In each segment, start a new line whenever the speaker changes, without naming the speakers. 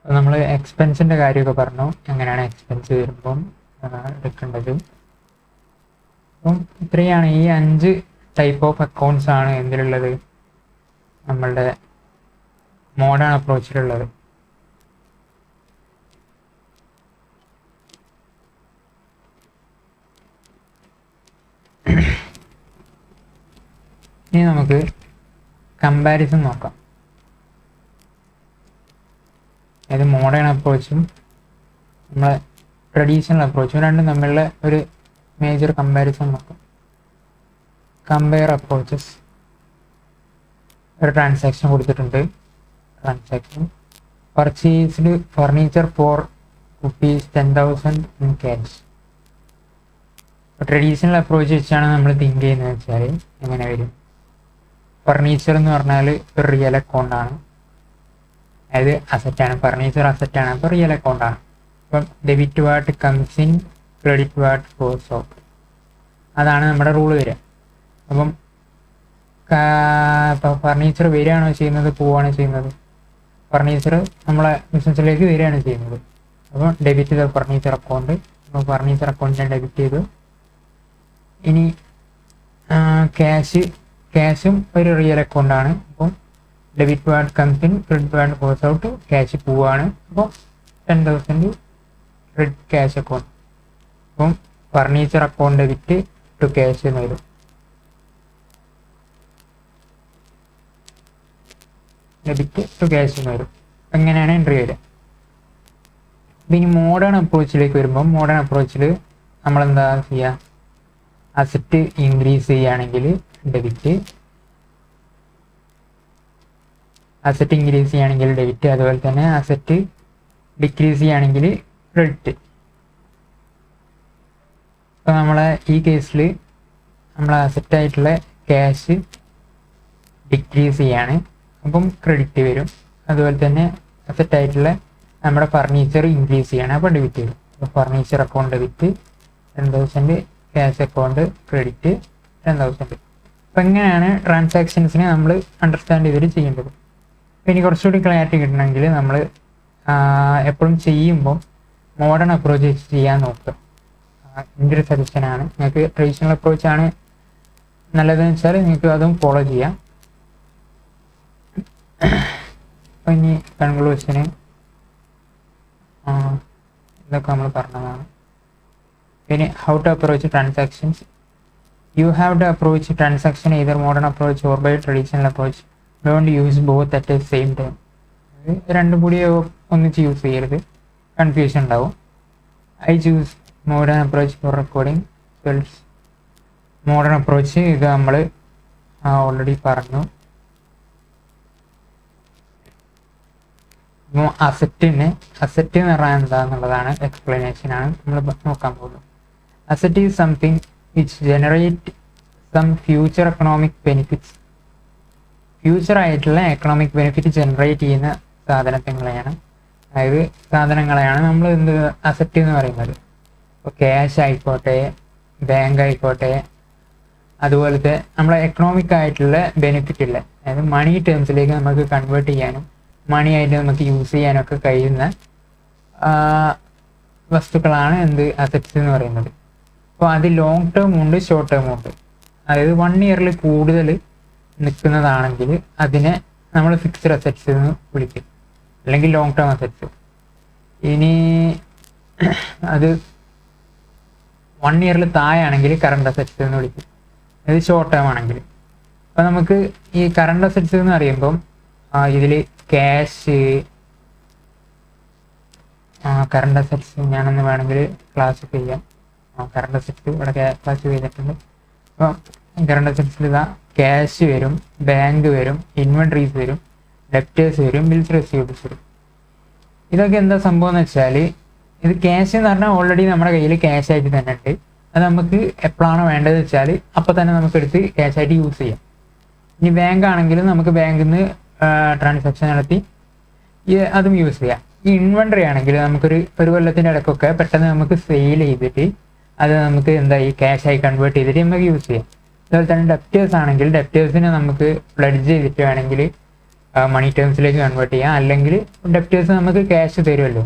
നമ്മൾ എക്സ്പെൻസിൻ്റെ കാര്യമൊക്കെ പറഞ്ഞു, എങ്ങനെയാണ് എക്സ്പെൻസ് വരുമ്പം എടുക്കേണ്ടത്. അപ്പം ഇത്രയാണ് ഈ 5 ടൈപ്പ് ഓഫ് അക്കൗണ്ട്സ് ആണ് എന്തിലുള്ളത്, നമ്മളുടെ മോഡേൺ അപ്രോച്ചിലുള്ളത്. ഇനി നമുക്ക് കമ്പാരിസൺ നോക്കാം. അതായത് മോഡേൺ അപ്രോച്ചും നമ്മളെ ട്രഡീഷണൽ അപ്രോച്ചും രണ്ടും തമ്മിലുള്ള ഒരു മേജർ കമ്പാരിസൺ നോക്കാം. Compare approaches. ഒരു ട്രാൻസാക്ഷൻ കൊടുത്തിട്ടുണ്ട്. Transaction purchased furniture for ₹10,000 in cash. Traditional approach വെച്ചാണ് നമ്മൾ തിങ്ക് ചെയ്യുന്നത് വെച്ചാൽ എങ്ങനെ വരും. ഫർണിച്ചർ എന്ന് പറഞ്ഞാൽ ഒരു റിയൽ അക്കൗണ്ട് ആണ്, അതായത് അസറ്റാണ്. ഫർണിച്ചർ അസറ്റാണ്, അപ്പോൾ റിയൽ അക്കൗണ്ട് ആണ്. അപ്പം debit what comes in, credit what goes out. അതാണ് നമ്മുടെ റൂള് വരിക. അപ്പം ഇപ്പോൾ ഫർണിച്ചർ വരികയാണോ ചെയ്യുന്നത്, പോവുകയാണോ ചെയ്യുന്നത്? ഫർണിച്ചർ നമ്മളെ ബിസിനസ്സിലേക്ക് വരികയാണ് ചെയ്യുന്നത്. അപ്പോൾ ഡെബിറ്റ് ചെയ്ത ഫർണിച്ചർ അക്കൗണ്ട്, അപ്പോൾ ഫർണിച്ചർ അക്കൗണ്ടിനെ ഡെബിറ്റ് ചെയ്തു. ഇനി ക്യാഷും ഒരു റിയൽ അക്കൗണ്ടാണ്. അപ്പം debit what comes in, credit what goes out. Cash പോവാണ്, അപ്പോൾ 10,000 ക്രെഡിറ്റ് ക്യാഷ് അക്കൗണ്ട്. അപ്പം furniture account debit to cash എന്ന് വരും. ഡെബിറ്റ് ടു ക്യാഷ് എന്ന് വരും. എങ്ങനെയാണ് എൻട്രി വരിക. അപ്പം ഇനി മോഡേൺ അപ്രോച്ചിലേക്ക് വരുമ്പോൾ, മോഡേൺ അപ്രോച്ചിൽ നമ്മളെന്താ ചെയ്യുക, അസറ്റ് ഇൻക്രീസ് ചെയ്യുകയാണെങ്കിൽ ഡെബിറ്റ്, അസറ്റ് ഇൻക്രീസ് ചെയ്യുകയാണെങ്കിൽ ഡെബിറ്റ്, അതുപോലെ തന്നെ അസറ്റ് ഡിക്രീസ് ചെയ്യുകയാണെങ്കിൽ ക്രെഡിറ്റ്. ഇപ്പോൾ നമ്മളെ ഈ കേസിൽ നമ്മളെ അസറ്റായിട്ടുള്ള ക്യാഷ് ഡിക്രീസ് ചെയ്യാണ്, അപ്പം ക്രെഡിറ്റ് വരും. അതുപോലെ തന്നെ അസറ്റായിട്ടുള്ള നമ്മുടെ ഫർണിച്ചർ ഇൻക്രീസ് ചെയ്യാണ്, അപ്പോൾ ഡെബിറ്റ് വരും. അപ്പോൾ furniture account debit 10,000, cash account credit 10,000. അപ്പം എങ്ങനെയാണ് ട്രാൻസാക്ഷൻസിനെ നമ്മൾ അണ്ടർസ്റ്റാൻഡ് ചെയ്തിട്ട് ചെയ്യേണ്ടത്. അപ്പോൾ ഇനി കുറച്ചുകൂടി ക്ലാരിറ്റി കിട്ടണമെങ്കിൽ നമ്മൾ എപ്പോഴും ചെയ്യുമ്പോൾ മോഡേൺ അപ്രോച്ച് ചെയ്യാൻ നോക്കുക. എൻ്റെ ഒരു സജഷനാണ്. നിങ്ങൾക്ക് ട്രഡീഷണൽ അപ്രോച്ചാണ് നല്ലതെന്ന് വെച്ചാൽ നിങ്ങൾക്ക് അതും ഫോളോ ചെയ്യാം. അപ്പം ഇനി കൺക്ലൂഷന് ഇതൊക്കെ നമ്മൾ പറഞ്ഞതാണ്. പിന്നെ how to approach transactions. You have to approach transaction either modern approach or by traditional approach. Don't use both at the same time. രണ്ടും കൂടി ഒന്നിച്ച് യൂസ് ചെയ്യരുത്, കൺഫ്യൂഷൻ ഉണ്ടാവും. I choose modern approach for recording spells. Modern approach ഇത് നമ്മൾ already പറഞ്ഞു. Asset എന്ന് പറഞ്ഞാൽ എന്താണെന്നുള്ളതാണ് എക്സ്പ്ലനേഷനാണ് നമ്മൾ നോക്കാൻ പോകുന്നത്. Asset is something which generate some future economic benefits. Future ആയിട്ടുള്ള എക്കണോമിക് ബെനിഫിറ്റ് ജനറേറ്റ് ചെയ്യുന്ന സാധനങ്ങളെയാണ് നമ്മൾ എന്ത് അസറ്റ് എന്ന് പറയുന്നത്. ഇപ്പോൾ ക്യാഷ് ആയിക്കോട്ടെ, ബാങ്ക് ആയിക്കോട്ടെ, അതുപോലത്തെ നമ്മളെ എക്കണോമിക് ആയിട്ടുള്ള ബെനിഫിറ്റ് ഉള്ള, അതായത് മണി ടേംസിലേക്ക് നമുക്ക് കൺവേർട്ട് ചെയ്യാനും മണി ആയിട്ട് നമുക്ക് യൂസ് ചെയ്യാനൊക്കെ കഴിയുന്ന വസ്തുക്കളാണ് എന്ത് അസറ്റ്സ് എന്ന് പറയുന്നത്. അപ്പോൾ അത് ലോങ് ടേം ഉണ്ട്, ഷോർട്ട് ടേം ഉണ്ട്. അതായത് 1 ഇയറിൽ കൂടുതൽ നിൽക്കുന്നതാണെങ്കിൽ അതിനെ നമ്മൾ ഫിക്സ്ഡ് അസറ്റ്സ് എന്ന് വിളിക്കും, അല്ലെങ്കിൽ ലോങ് ടേം അസറ്റ്സ്. ഇനി അത് 1 ഇയറിൽ താഴെയാണെങ്കിൽ കറണ്ട് അസറ്റ്സ് എന്ന് വിളിക്കും, അത് ഷോർട്ട് ടേം ആണെങ്കിൽ. അപ്പോൾ നമുക്ക് ഈ കറണ്ട് അസറ്റ്സ് എന്ന് പറയുമ്പം ഇതിൽ ക്യാഷ്, കറണ്ട് അസറ്റ്സ് ഞാനൊന്ന് വേണമെങ്കിൽ ക്ലാസിഫൈ ചെയ്യാം. കറണ്ട് അസറ്റ്സ് ഇവിടെ ക്ലാസിഫൈ ചെയ്തിട്ടുണ്ട്. അപ്പോൾ കറണ്ട് അസറ്റ്സിൽ ഇതാ ക്യാഷ് വരും, ബാങ്ക് വരും, ഇൻവെൻട്രീസ് വരും, ഡെപ്റ്റേഴ്സ് വരും, ബിൽസ് റെസീവ്ഡ്സ് വരും. ഇതൊക്കെ എന്താ സംഭവം എന്ന് വെച്ചാൽ, ഇത് ക്യാഷ് എന്ന് പറഞ്ഞാൽ ഓൾറെഡി നമ്മുടെ കയ്യിൽ ക്യാഷ് ആയിട്ട് തന്നെ ഉണ്ട്. അത് നമുക്ക് എപ്പോഴാണ് വേണ്ടത് വെച്ചാൽ അപ്പോൾ തന്നെ നമുക്ക് എടുത്ത് ക്യാഷ് ആയിട്ട് യൂസ് ചെയ്യാം. ഇനി ബാങ്ക് ആണെങ്കിലും നമുക്ക് ബാങ്കിൽ നിന്ന് ട്രാൻസാക്ഷൻ നടത്തി അതും യൂസ് ചെയ്യാം. ഈ ഇൻവെൻട്രി ആണെങ്കിൽ നമുക്കൊരു കൊല്ലത്തിൻ്റെ ഇടയ്ക്കൊക്കെ പെട്ടെന്ന് നമുക്ക് സെയിൽ ചെയ്തിട്ട് അത് നമുക്ക് ഈ ക്യാഷായി കൺവേർട്ട് ചെയ്തിട്ട് നമുക്ക് യൂസ് ചെയ്യാം. അതുപോലെ തന്നെ ഡെപ്റ്റേഴ്സ് ആണെങ്കിൽ ഡെപ്റ്റേഴ്സിനെ നമുക്ക് പ്ലെഡ്ജ് ചെയ്തിട്ട് വേണമെങ്കിൽ മണി ടേംസിലേക്ക് കൺവേർട്ട് ചെയ്യാം. അല്ലെങ്കിൽ ഡെപ്റ്റേഴ്സ് നമുക്ക് ക്യാഷ് തരുമല്ലോ.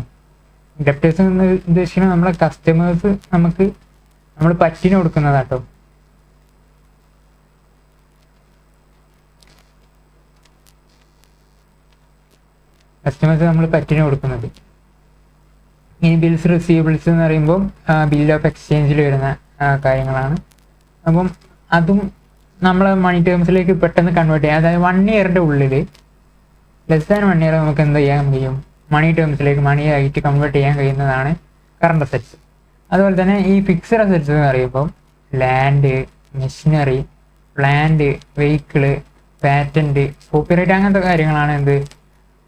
ഡെപ്റ്റേഴ്സ് എന്ന് ഉദ്ദേശിക്കുന്നത് നമ്മളെ കസ്റ്റമേഴ്സ് നമ്മൾ പറ്റിന് കൊടുക്കുന്നതാട്ടോ. കസ്റ്റമേഴ്സ് നമ്മൾ പറ്റിന് കൊടുക്കുന്നത്. ഇനി ബിൽസ് റിസീവബിൾസ് എന്ന് പറയുമ്പോൾ ബിൽ ഓഫ് എക്സ്ചേഞ്ചിൽ വരുന്ന കാര്യങ്ങളാണ്. അപ്പം അതും നമ്മൾ മണി ടേംസിലേക്ക് പെട്ടെന്ന് കൺവേർട്ട് ചെയ്യാം. അതായത് 1 ഇയറിൻ്റെ ഉള്ളിൽ, ലെസ് ദാൻ 1 ഇയർ നമുക്ക് എന്ത് ചെയ്യാൻ കഴിയും, മണി ടേംസിലേക്ക് മണി ആയിട്ട് കൺവേർട്ട് ചെയ്യാൻ കഴിയുന്നതാണ് കറണ്ട് അസറ്റ്സ്. അതുപോലെ തന്നെ ഈ ഫിക്സഡ് അസറ്റ്സ് എന്ന് പറയുമ്പോൾ land, machinery, plant, vehicle, patent, copyright, അങ്ങനത്തെ കാര്യങ്ങളാണ് എന്ത്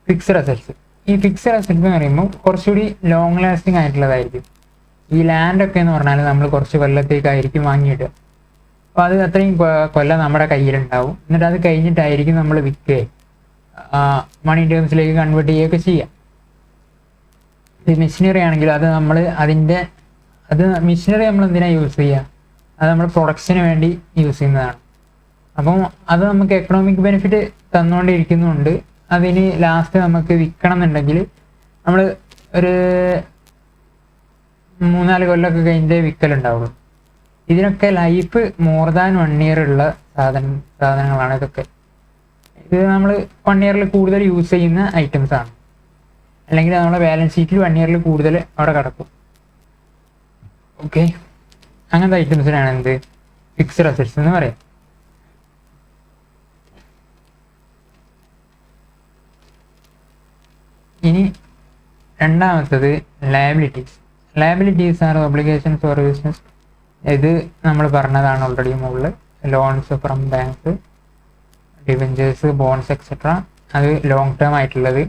ഫിക്സഡ് അസറ്റ്സ്. ഈ ഫിക്സഡ് അസറ്റ്സ് എന്ന് പറയുമ്പോൾ കുറച്ചുകൂടി ലോങ് ലാസ്റ്റിംഗ് ആയിട്ടുള്ളതായിരിക്കും. ഈ ലാൻഡൊക്കെ എന്ന് പറഞ്ഞാൽ നമ്മൾ കുറച്ച് കൊല്ലത്തേക്കായിരിക്കും വാങ്ങിയിട്ട്, അപ്പോൾ അത് അത്രയും കൊല്ലം നമ്മുടെ കയ്യിലുണ്ടാവും. എന്നിട്ട് അത് കഴിഞ്ഞിട്ടായിരിക്കും നമ്മൾ വിൽക്കുകയും മണി ടേംസിലേക്ക് കൺവേർട്ട് ചെയ്യുകയൊക്കെ ചെയ്യാം. ഈ മെഷീനറി ആണെങ്കിൽ അത് നമ്മൾ മെഷീനറി നമ്മൾ എന്തിനാണ് യൂസ് ചെയ്യുക, അത് നമ്മൾ പ്രൊഡക്ഷന് വേണ്ടി യൂസ് ചെയ്യുന്നതാണ്. അപ്പം അത് നമുക്ക് എക്കണോമിക് ബെനിഫിറ്റ് തന്നുകൊണ്ടിരിക്കുന്നുണ്ട്. അതിന് ലാസ്റ്റ് നമുക്ക് വിൽക്കണം എന്നുണ്ടെങ്കിൽ നമ്മൾ ഒരു 3-4 കൊല്ലമൊക്കെ കഴിഞ്ഞിട്ടേ വിൽക്കലുണ്ടാവുള്ളൂ. ഇതിനൊക്കെ ലൈഫ് മോർ ദാൻ 1 ഇയർ ഉള്ള സാധനങ്ങളാണ് ഇതൊക്കെ. ഇത് നമ്മൾ 1 ഇയറിൽ കൂടുതൽ യൂസ് ചെയ്യുന്ന ഐറ്റംസ് ആണ്. അല്ലെങ്കിൽ നമ്മുടെ ബാലൻസ് ഷീറ്റിൽ 1 ഇയറിൽ കൂടുതൽ അവിടെ കിടക്കും. ഓക്കെ, അങ്ങനത്തെ ഐറ്റംസിനാണ് എന്ത് ഫിക്സഡ് അസറ്റ്സ് എന്ന് പറയാം. ഇനി രണ്ടാമത്തത് liabilities are obligations or business. ഇത് നമ്മൾ പറഞ്ഞതാണ് ഓൾറെഡി മുകളിൽ. Loans from banks, debentures, bonds etcetera. അത് ലോങ് ടേം ആയിട്ടുള്ളത്.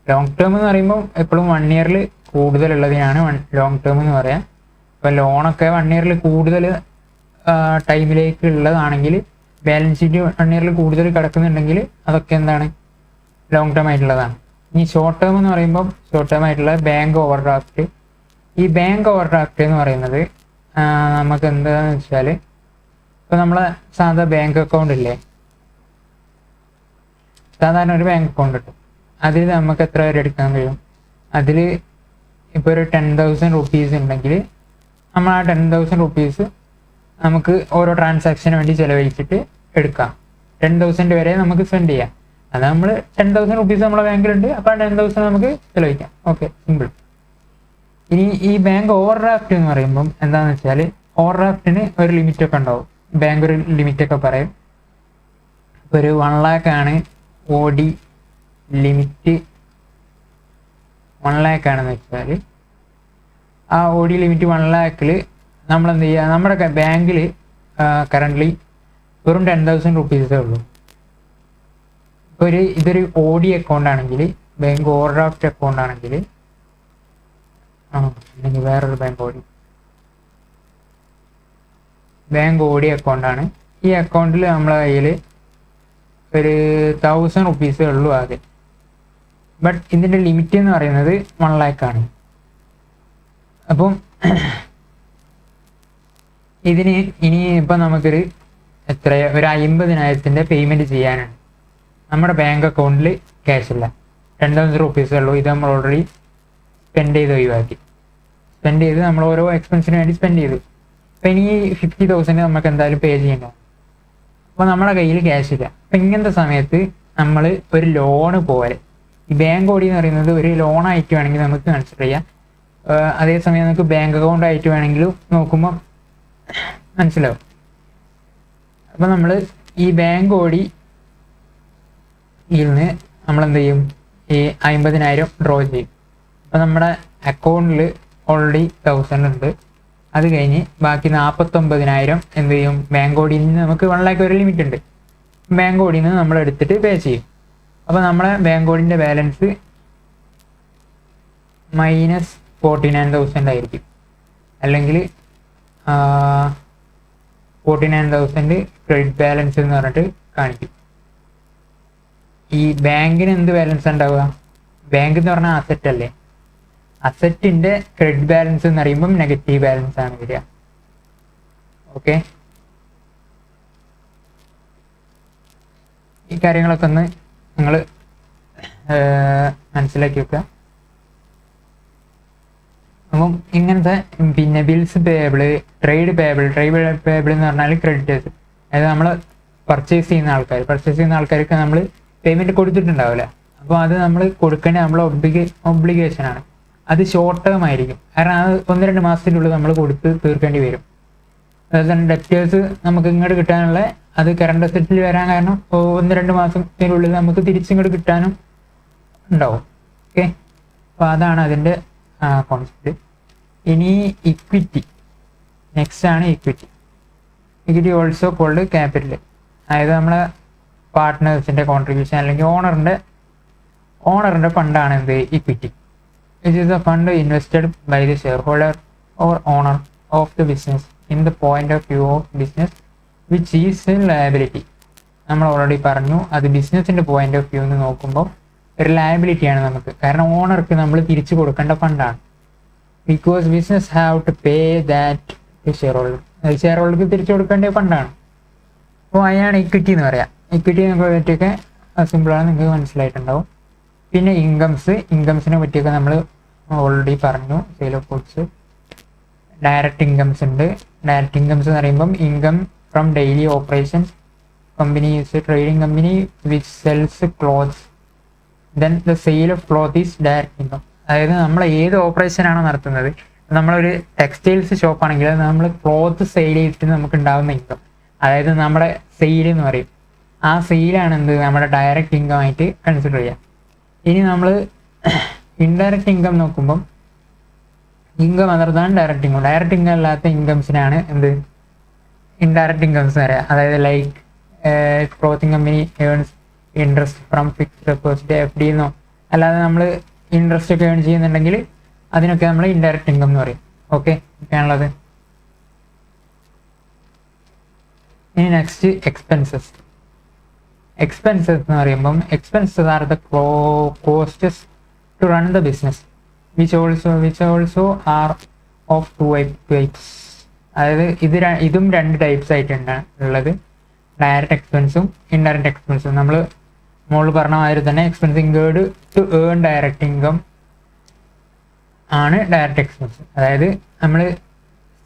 ലോങ് ടേം എന്ന് പറയുമ്പോൾ എപ്പോഴും 1 ഇയറിൽ കൂടുതലുള്ളതിനാണ് ലോങ് ടേം എന്ന് പറയാം. ഇപ്പോൾ ലോണൊക്കെ 1 ഇയറിൽ കൂടുതൽ ടൈമിലേക്ക് ഉള്ളതാണെങ്കിൽ, ബാലൻസ് ഷീറ്റ് 1 ഇയറിൽ കൂടുതൽ കിടക്കുന്നുണ്ടെങ്കിൽ അതൊക്കെ എന്താണ് ലോങ് ടേം ആയിട്ടുള്ളതാണ്. ഇനി ഷോർട്ട് ടേം എന്ന് പറയുമ്പോൾ ഷോർട്ട് ടേം ആയിട്ടുള്ള ബാങ്ക് ഓവർ ഡ്രാഫ്റ്റ്. ഈ ബാങ്ക് ഓവർ ഡ്രാഫ്റ്റ് എന്ന് പറയുന്നത് നമുക്ക് എന്താണെന്ന് വെച്ചാൽ, ഇപ്പോൾ നമ്മളെ സാധാ ബാങ്ക് അക്കൗണ്ട് ഇല്ലേ, സാധാരണ ഒരു ബാങ്ക് അക്കൗണ്ട് കിട്ടും. അതിൽ നമുക്ക് എത്ര വരെ എടുക്കാൻ കഴിയും? അതിൽ ഇപ്പോൾ ഒരു 10,000 റുപ്പീസ് ഉണ്ടെങ്കിൽ നമ്മൾ ആ 10,000 റുപ്പീസ് നമുക്ക് ഓരോ ട്രാൻസാക്ഷന് വേണ്ടി ചിലവഴിച്ചിട്ട് എടുക്കാം. 10,000 വരെ നമുക്ക് സ്പെൻഡ് ചെയ്യാം. അത് നമ്മൾ 10,000 റുപ്പീസ് നമ്മളെ ബാങ്കിലുണ്ട്, അപ്പോൾ 10,000 നമുക്ക് ചിലവഴിക്കാം. Okay, simple. ഇനി ഈ ബാങ്ക് ഓവർ ഡ്രാഫ്റ്റ് എന്ന് പറയുമ്പം എന്താണെന്ന് വെച്ചാൽ, ഓവർ ഡ്രാഫ്റ്റിന് ഒരു ലിമിറ്റൊക്കെ ഉണ്ടാവും. ബാങ്ക് ഒരു ലിമിറ്റൊക്കെ പറയും. ഇപ്പോൾ ഒരു 1 lakh ആണ് ഓടി ലിമിറ്റ്. 1 lakh ആണെന്ന് വെച്ചാൽ ആ ഓടി ലിമിറ്റ് 1 lakhൽ നമ്മൾ എന്ത് ചെയ്യുക, നമ്മുടെ ബാങ്കിൽ കറൻ്റ്ലി വെറും 10,000 റുപ്പീസേ ഉള്ളൂ. ഇതൊരു ഓഡി അക്കൗണ്ട് ആണെങ്കിൽ, ബാങ്ക് ഓവർ ഡ്രാഫ്റ്റ് അക്കൗണ്ട് ആണെങ്കിൽ, അല്ലെങ്കിൽ വേറൊരു ബാങ്ക് ഓഡി അക്കൗണ്ടാണ്. ഈ അക്കൗണ്ടിൽ നമ്മളെ കയ്യിൽ ഒരു 1,000 റുപ്പീസേ ഉള്ളൂ ആദ്യം. ബട്ട് ഇതിൻ്റെ ലിമിറ്റ് എന്ന് പറയുന്നത് 1 lakh ആണ്. അപ്പം ഇതിന് ഇനി ഇപ്പം നമുക്കൊരു ഒരു 50,000 പേയ്മെൻറ്റ് ചെയ്യാനുണ്ട്. നമ്മുടെ ബാങ്ക് അക്കൗണ്ടിൽ ക്യാഷ് ഇല്ല, 10,000 റുപ്പീസേ ഉള്ളൂ. ഇത് നമ്മൾ ഓൾറെഡി സ്പെൻഡ് ചെയ്ത് നമ്മൾ ഓരോ എക്സ്പെൻസിന് വേണ്ടി സ്പെൻഡ് ചെയ്തു. അപ്പം ഇനി 50,000 നമുക്ക് എന്തായാലും പേ ചെയ്യണ്ട. അപ്പോൾ നമ്മുടെ കയ്യിൽ ക്യാഷ് ഇല്ല. അപ്പം ഇങ്ങനത്തെ സമയത്ത് നമ്മൾ ഒരു ലോണ് പോലെ, ഈ ബാങ്ക് ഓടി എന്ന് പറയുന്നത് ഒരു ലോണായിട്ട് വേണമെങ്കിൽ നമുക്ക് കൺസിഡർ ചെയ്യാം. അതേസമയം നമുക്ക് ബാങ്ക് അക്കൗണ്ട് ആയിട്ട് വേണമെങ്കിലും നോക്കുമ്പോൾ മനസ്സിലാവും. അപ്പം നമ്മൾ ഈ ബാങ്ക് ഓടി നിന്ന് നമ്മൾ എന്ത് ചെയ്യും, ഈ 50,000 ഡ്രോ ചെയ്യും. അപ്പോൾ നമ്മുടെ അക്കൗണ്ടിൽ ഓൾറെഡി 1,000 ഉണ്ട്. അത് കഴിഞ്ഞ് ബാക്കി 49,000 എന്ത് ചെയ്യും, ബാങ്ക് ഓടിയിൽ നിന്ന് നമുക്ക് 1 lakh ഒരു ലിമിറ്റ് ഉണ്ട്. ബാങ്ക് ഓടിയിൽ നിന്ന് നമ്മൾ എടുത്തിട്ട് പേ ചെയ്യും. അപ്പോൾ നമ്മളെ ബാങ്ക് ഓടിൻ്റെ ബാലൻസ് -49,000 ആയിരിക്കും. അല്ലെങ്കിൽ 49,000 ക്രെഡിറ്റ് ബാലൻസ് എന്ന് പറഞ്ഞിട്ട് കാണിക്കും. ഈ ബാങ്കിന് എന്ത് ബാലൻസ് ഉണ്ടാവുക? ബാങ്ക് എന്ന് പറഞ്ഞാൽ അസറ്റ് അല്ലേ. അസറ്റിൻ്റെ ക്രെഡിറ്റ് ബാലൻസ് എന്ന് പറയുമ്പം നെഗറ്റീവ് ബാലൻസ് ആണ് വരിക. ഓക്കെ, ഈ കാര്യങ്ങളൊക്കെ ഒന്ന് നിങ്ങൾ മനസ്സിലാക്കി വെക്കുക. അപ്പം ഇങ്ങനത്തെ പിന്നെ ബിൽസ് പേയബിൾ, ട്രേഡ് പേയബിൾ എന്ന് പറഞ്ഞാൽ ക്രെഡിറ്റേഴ്സ്, അതായത് നമ്മൾ പർച്ചേസ് ചെയ്യുന്ന ആൾക്കാർക്ക് നമ്മൾ പേയ്മെൻറ്റ് കൊടുത്തിട്ടുണ്ടാവില്ല. അപ്പോൾ അത് നമ്മൾ കൊടുക്കേണ്ട നമ്മളെ ഒബ്ലിഗേഷനാണ്. അത് ഷോർട്ട് ടേം ആയിരിക്കും, കാരണം അത് 1-2 മാസത്തിനുള്ളിൽ നമ്മൾ കൊടുത്ത് തീർക്കേണ്ടി വരും. അതുപോലെ തന്നെ ഡെപ്റ്റേഴ്സ് നമുക്ക് ഇങ്ങോട്ട് കിട്ടാനുള്ള അത് കറണ്ട് അസറ്റിൽ വരാൻ കാരണം 1-2 മാസത്തിനുള്ളിൽ നമുക്ക് തിരിച്ചിങ്ങോട്ട് കിട്ടാനും ഉണ്ടാവും. ഓക്കെ, അപ്പോൾ അതാണ് അതിൻ്റെ കോൺസെപ്റ്റ്. ഇനി ഇക്വിറ്റി, നെക്സ്റ്റ് ആണ് ഇക്വിറ്റി ഓൾസോ കോൾഡ് ക്യാപിറ്റൽ. അതായത് നമ്മളെ പാർട്ട്നേഴ്സിൻ്റെ കോൺട്രിബ്യൂഷൻ അല്ലെങ്കിൽ ഓണറിൻ്റെ ഫണ്ടാണ് എന്ത് equity. Which is a fund invested by the share holder or owner of the business in the point of view of business which is liability. നമ്മൾ already പറഞ്ഞു, അത് ബിസിനസ്സിൻ്റെ പോയിന്റ് ഓഫ് വ്യൂ എന്ന് നോക്കുമ്പോൾ ഒരു ലയബിലിറ്റിയാണ് നമുക്ക്, കാരണം ഓണർക്ക് നമ്മൾ തിരിച്ചു കൊടുക്കേണ്ട ഫണ്ടാണ്. Because business have to pay that to share ഹോൾഡർക്ക് തിരിച്ചു കൊടുക്കേണ്ട ഫണ്ടാണ്. അപ്പോൾ അതിനാണ് ഇക്വിറ്റി എന്ന് പറയാം. ഇക്വിറ്റിയെ പറ്റിയൊക്കെ സിമ്പിളാണ്, നിങ്ങൾക്ക് മനസ്സിലായിട്ടുണ്ടാവും. പിന്നെ ഇൻകംസിനെ പറ്റിയൊക്കെ നമ്മൾ ഓൾറെഡി പറഞ്ഞു. Sale of goods, direct incomes ഉണ്ട്. ഡയറക്റ്റ് ഇൻകംസ് എന്ന് പറയുമ്പം income from daily operations. Company is A trading company which cells clothes, then the sale of cloth is direct income. അതായത് നമ്മൾ ഏത് ഓപ്പറേഷനാണോ നടത്തുന്നത്, നമ്മളൊരു ടെക്സ്റ്റൈൽസ് ഷോപ്പാണെങ്കിൽ നമ്മൾ ക്ലോത്ത് സെയിൽ ചെയ്തിട്ട് നമുക്ക് ഉണ്ടാകുന്ന ഇൻകം, അതായത് നമ്മുടെ സെയിൽ എന്ന് പറയും. ആ സെയിലാണ് എന്ത് നമ്മുടെ ഡയറക്റ്റ് ഇൻകം ആയിട്ട് കൺസിഡർ ചെയ്യുക. ഇനി നമ്മൾ ഇൻഡയറക്റ്റ് ഇൻകം നോക്കുമ്പം income other than direct income അല്ലാത്ത ഇൻകംസിനാണ് എന്ത് ഇൻഡയറക്റ്റ് ഇൻകംസ് പറയാം. അതായത് like clothing company earns interest from fixed deposit, FD എന്നോ അല്ലാതെ നമ്മൾ ഇൻട്രസ്റ്റ് ഒക്കെ ഏൺ ചെയ്യുന്നുണ്ടെങ്കിൽ അതിനൊക്കെ നമ്മൾ ഇൻഡയറക്റ്റ് ഇൻകം എന്ന് പറയും. ഓക്കെ, ഒക്കെയാണുള്ളത്. ഇനി നെക്സ്റ്റ് എക്സ്പെൻസസ് എന്ന് പറയുമ്പം expenses are the costs to run the business which also are of 2 types. അതായത് ഇതും 2 ടൈപ്സ് ആയിട്ടാണ് ഉള്ളത്, ഡയറക്റ്റ് എക്സ്പെൻസും ഇൻഡയറക്റ്റ് എക്സ്പെൻസും. നമ്മൾ മുകളിൽ പറഞ്ഞ മാതിരി തന്നെ expense incurred to earn direct income ആണ് ഡയറക്റ്റ് എക്സ്പെൻസ്. അതായത് നമ്മൾ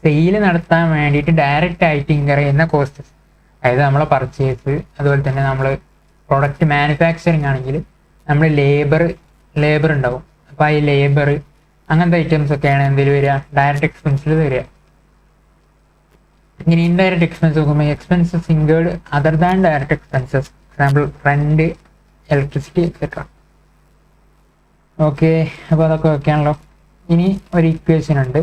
സെയിൽ നടത്താൻ വേണ്ടിയിട്ട് ഡയറക്റ്റ് ആയിട്ട് ഇൻകർ ചെയ്യുന്ന കോസ്റ്റസ്, അതായത് നമ്മളെ പർച്ചേസ്, അതുപോലെ തന്നെ നമ്മൾ പ്രൊഡക്റ്റ് മാനുഫാക്ചറിങ് ആണെങ്കിൽ നമ്മൾ ലേബർ ഉണ്ടാവും. അപ്പോൾ ഈ ലേബർ അങ്ങനത്തെ ഐറ്റംസ് ഒക്കെയാണ് എന്തെങ്കിലും വരിക ഡയറക്റ്റ് എക്സ്പെൻസിൽ വരിക. ഇങ്ങനെ ഇൻഡയറക്റ്റ് എക്സ്പെൻസ് നോക്കുമ്പോൾ expenses incurred other than direct expenses, example rent, electricity etcetera. Okay, അപ്പോൾ അതൊക്കെ ഒക്കെയാണല്ലോ. ഇനി ഒരു ഇക്വേഷൻ ഉണ്ട്.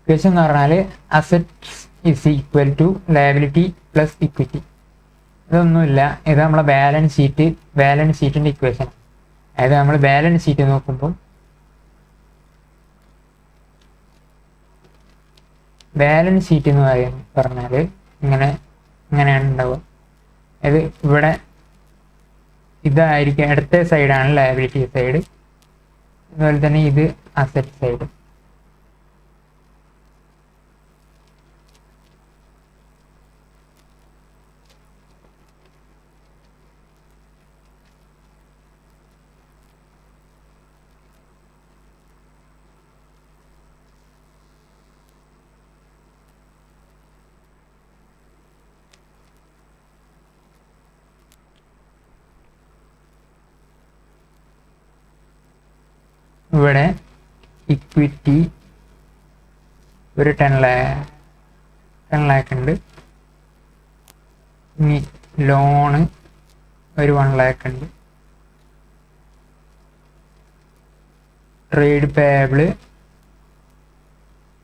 ഇക്വേഷൻ എന്ന് പറഞ്ഞാൽ assets is equal to liability plus equity. ഇതൊന്നുമില്ല, ഇത് നമ്മളെ ബാലൻസ് ഷീറ്റിൻ്റെ ഇക്വേഷൻ. അതായത് നമ്മൾ ബാലൻസ് ഷീറ്റ് നോക്കുമ്പോൾ ബാലൻസ് ഷീറ്റ് എന്ന് പറഞ്ഞാൽ ഇങ്ങനെയാണ് ഉണ്ടാവുക. അതായത് ഇവിടെ ഇതായിരിക്കും അടുത്ത സൈഡാണ് ലയബിലിറ്റി സൈഡ്, അതുപോലെ തന്നെ ഇത് അസറ്റ് സൈഡ്. ഇവിടെ ഇക്വിറ്റി ഒരു 10 lakh ഉണ്ട്. ഇനി ലോണ് ഒരു 1 lakh ഉണ്ട്. ട്രേഡ് പേയബിള്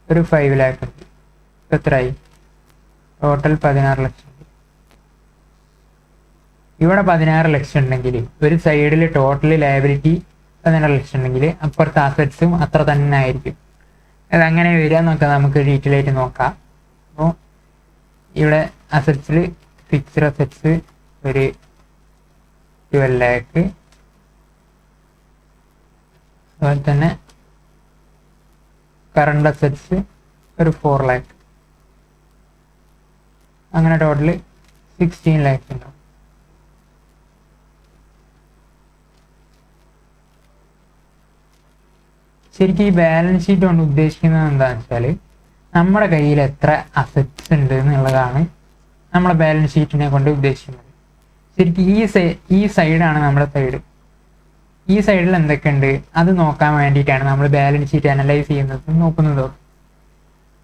ഒരു 5 lakh ഉണ്ട്. എത്രയായി? ടോട്ടൽ 16 ലക്ഷം. ഇവിടെ 16 ലക്ഷം ഉണ്ടെങ്കിൽ ഒരു സൈഡിൽ ടോട്ടൽ ലയബിലിറ്റി 16 ലക്ഷം ഉണ്ടെങ്കിൽ അപ്പുറത്തെ അസറ്റ്സും അത്ര തന്നെ ആയിരിക്കും. അതങ്ങനെ വരിക എന്നൊക്കെ നമുക്ക് ഡീറ്റെയിൽ ആയിട്ട് നോക്കാം. അപ്പോൾ ഇവിടെ അസറ്റ്സിൽ ഫിക്സ്ഡ് അസറ്റ്സ് ഒരു 12 lakh, അതുപോലെ തന്നെ കറണ്ട് അസറ്റ്സ് ഒരു 4 lakh, അങ്ങനെ ടോട്ടൽ 16 lakhs ഉണ്ടാവും. ശരിക്കും ഈ ബാലൻസ് ഷീറ്റ് കൊണ്ട് ഉദ്ദേശിക്കുന്നത് എന്താണെന്ന് വെച്ചാൽ നമ്മുടെ കയ്യിൽ എത്ര അസറ്റ്സ് ഉണ്ട് എന്നുള്ളതാണ് നമ്മളെ ബാലൻസ് ഷീറ്റിനെ കൊണ്ട് ഉദ്ദേശിക്കുന്നത്. ശരിക്കും ഈ സൈഡാണ് നമ്മുടെ സൈഡ്. ഈ സൈഡിൽ എന്തൊക്കെയുണ്ട് അത് നോക്കാൻ വേണ്ടിയിട്ടാണ് നമ്മൾ ബാലൻസ് ഷീറ്റ് അനലൈസ് ചെയ്യുന്നത് നോക്കുന്നത്.